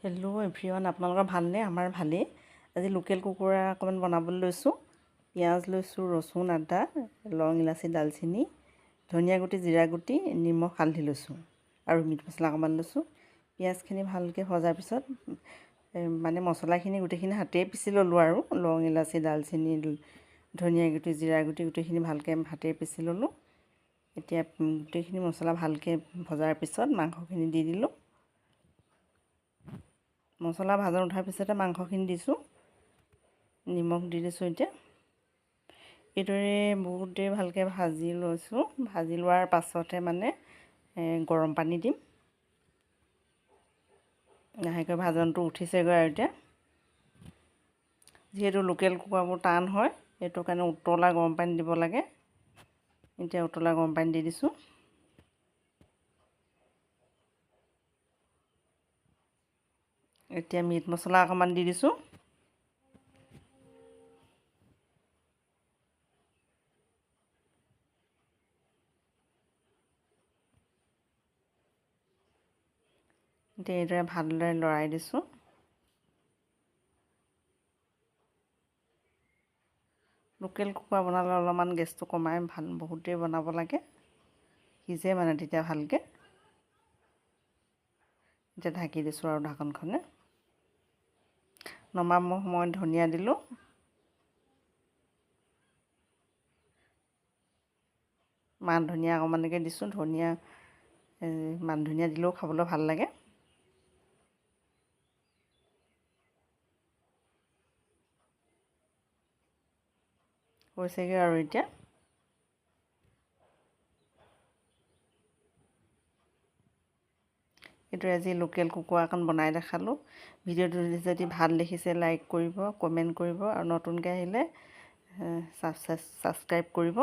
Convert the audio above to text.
Hello' everyone, আপোনালোকৰ ভালনে? আমাৰ ভালেই। আজি লোকেল কুকুৰা অকণমান বনাবলৈ লৈছোঁ। পিঁয়াজ লৈছোঁ, ৰচুন, আদা, লং, ইলাচি, দালচেনি, ধনিয়া গুটি, জিৰা গুটি, নিমখ, হালধি লৈছোঁ আৰু মিট মছলা অকণমান লৈছোঁ। পিঁয়াজখিনি ভালকৈ ভজাৰ পিছত মছলাখিনি গোটেইখিনি হাতেই পিচি ল'লোঁ আৰু লং, ইলাচি, দালচেনি, ধনিয়া গুটি, জিৰা গুটি গোটেইখিনি ভালকৈ হাতেই পিচি ল'লোঁ। এতিয়া গোটেইখিনি মছলা ভালকৈ ভজাৰ পিছত মাংসখিনি দি দিলোঁ। মছলা ভাজন উঠাৰ পিছতে মাংসখিনি দিছোঁ, নিমখ দি দিছোঁ। এতিয়া এইদৰে বহুত দেৰি ভালকৈ ভাজি লৈছোঁ। ভাজি লোৱাৰ পাছতে গৰম পানী দিম। লাহেকৈ ভাজনটো উঠিছেগৈ আৰু এতিয়া যিহেতু লোকেল কুকুৰাবোৰ টান হয়, সেইটো কাৰণে উতলা গৰম পানী দিব লাগে। এতিয়া উতলা গৰম পানী দি দিছোঁ। এতিয়া মিট মছলা অকণমান দি দিছোঁ। এতিয়া এইদৰে ভালদৰে লৰাই দিছোঁ। লোকেল কুকুৰা বনালে অলপমান গেছটো কমাই বহুত দেৰি বনাব লাগে, সিজে তেতিয়া ভালকৈ। এতিয়া ঢাকি দিছোঁ আৰু ঢাকনখনে। নমাবৰ সময়ত ধনিয়া দিলোঁ। মান ধনিয়া অকণমানকৈ দিছোঁ। মান ধনিয়া দিলেও খাবলৈ ভাল লাগে। হৈছেগৈ আৰু এতিয়া এইটো আজি লোকেল কুকুৰা অকণ বনাই দেখালোঁ। ভিডিঅ'টো যদি ভাল দেখিছে লাইক কৰিব, কমেণ্ট কৰিব আৰু নতুনকৈ আহিলে ছাবস্ক্ৰাইব কৰিব।